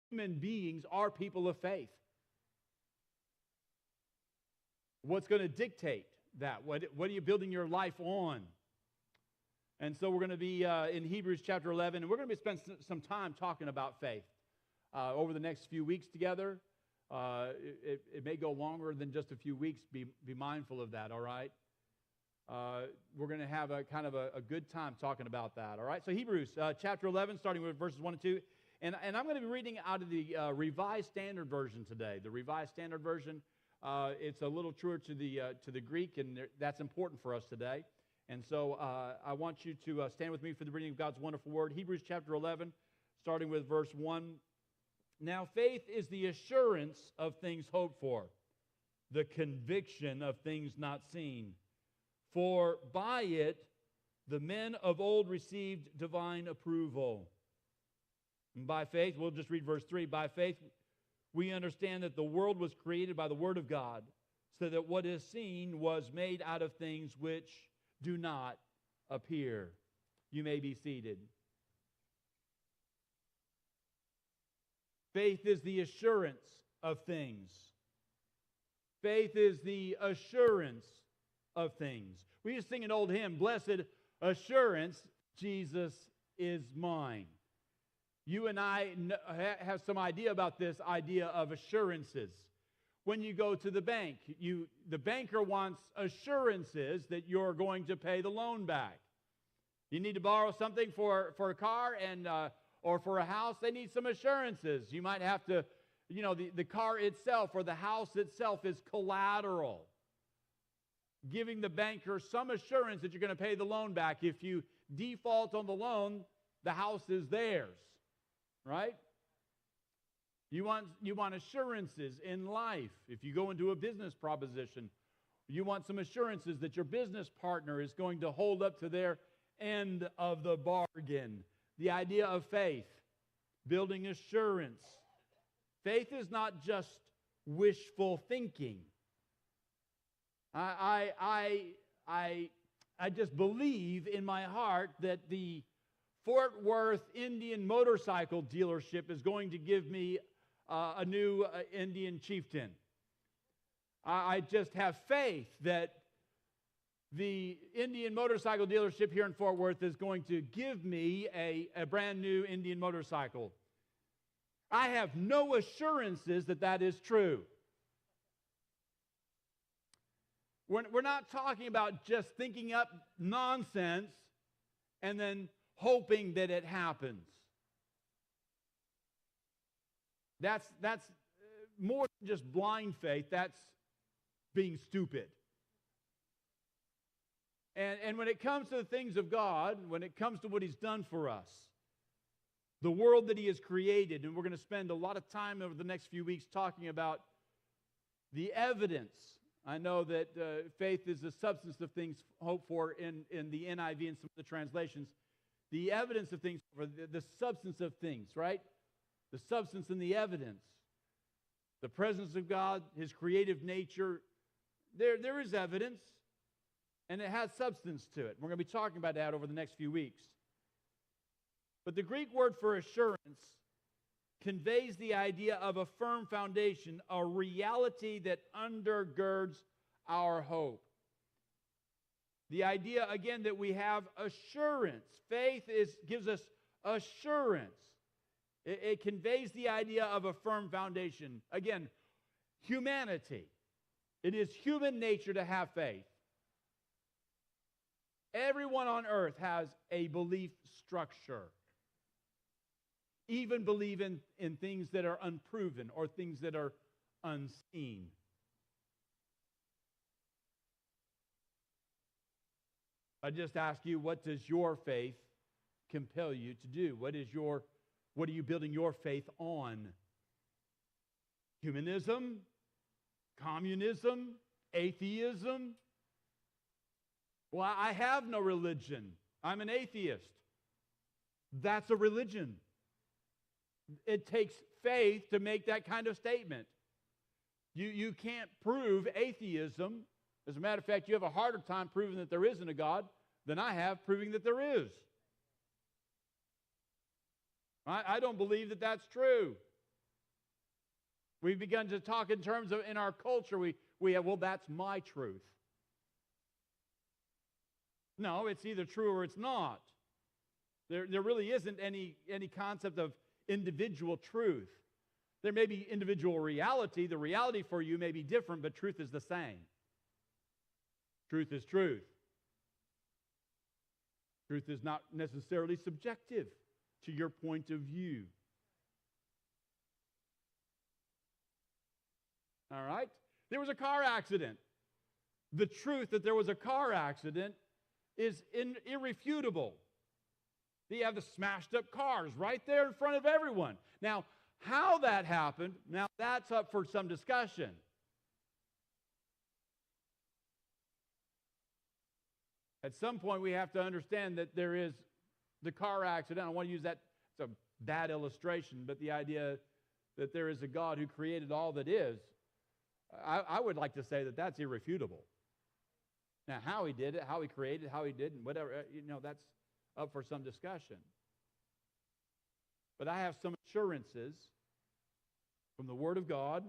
human beings are people of faith. What's going to dictate that? What are you building your life on? And so we're going to be in Hebrews chapter 11, and we're going to spend some time talking about faith over the next few weeks together. It may go longer than just a few weeks. Be mindful of that, all right? We're going to have a kind of a good time talking about that, all right? So Hebrews chapter 11, starting with verses 1 and 2. And I'm going to be reading out of the Revised Standard Version today. The Revised Standard Version, it's a little truer to the Greek, and that's important for us today. And so I want you to stand with me for the reading of God's wonderful word. Hebrews chapter 11, starting with verse 1. Now faith is the assurance of things hoped for, the conviction of things not seen. For by it the men of old received divine approval. And by faith, we'll just read verse 3. By faith we understand that the world was created by the word of God, so that what is seen was made out of things which do not appear. You may be seated. Faith is the assurance of things. Faith is the assurance of things. We used to sing an old hymn, Blessed Assurance, Jesus is mine. You and I have some idea about this idea of assurances. When you go to the bank, the banker wants assurances that you're going to pay the loan back. You need to borrow something for a car or for a house, they need some assurances. You might have to, the car itself or the house itself is collateral, giving the banker some assurance that you're going to pay the loan back. If you default on the loan, the house is theirs, right? You want assurances in life. If you go into a business proposition, you want some assurances that your business partner is going to hold up to their end of the bargain. The idea of faith, building assurance. Faith is not just wishful thinking. I just believe in my heart that the Fort Worth Indian motorcycle dealership is going to give me a new Indian chieftain. I just have faith that the Indian motorcycle dealership here in Fort Worth is going to give me a brand new Indian motorcycle. I have no assurances that that is true. We're not talking about just thinking up nonsense and then hoping that it happens. That's more than just blind faith. That's being stupid. And when it comes to the things of God, when it comes to what He's done for us, the world that He has created, and we're going to spend a lot of time over the next few weeks talking about the evidence. I know that faith is the substance of things hoped for in the NIV and some of the translations. The evidence of things, or the substance of things, right? The substance and the evidence. The presence of God, His creative nature. There is evidence, and it has substance to it. We're going to be talking about that over the next few weeks. But the Greek word for assurance conveys the idea of a firm foundation, a reality that undergirds our hope. The idea, again, that we have assurance. Faith gives us assurance. It conveys the idea of a firm foundation. Again, humanity. It is human nature to have faith. Everyone on earth has a belief structure. Even believe in things that are unproven or things that are unseen. I just ask you, what does your faith compel you to do? What are you building your faith on? Humanism? Communism? Atheism? Well, I have no religion. I'm an atheist. That's a religion. It takes faith to make that kind of statement. You can't prove atheism. As a matter of fact, you have a harder time proving that there isn't a God than I have proving that there is. I don't believe that that's true. We've begun to talk in terms of, in our culture, we have, well, that's my truth. No, it's either true or it's not. There really isn't any concept of individual truth. There may be individual reality. The reality for you may be different, but truth is the same. Truth is truth. Truth is not necessarily subjective to your point of view. All right? There was a car accident. The truth that there was a car accident is irrefutable. You have the smashed up cars right there in front of everyone. Now, how that happened, now that's up for some discussion. At some point, we have to understand that there is the car accident. I don't want to use that, it's a bad illustration, but the idea that there is a God who created all that is, I would like to say that that's irrefutable. Now, how he did it, how he created it, how he didn't, whatever, that's up for some discussion. But I have some assurances from the Word of God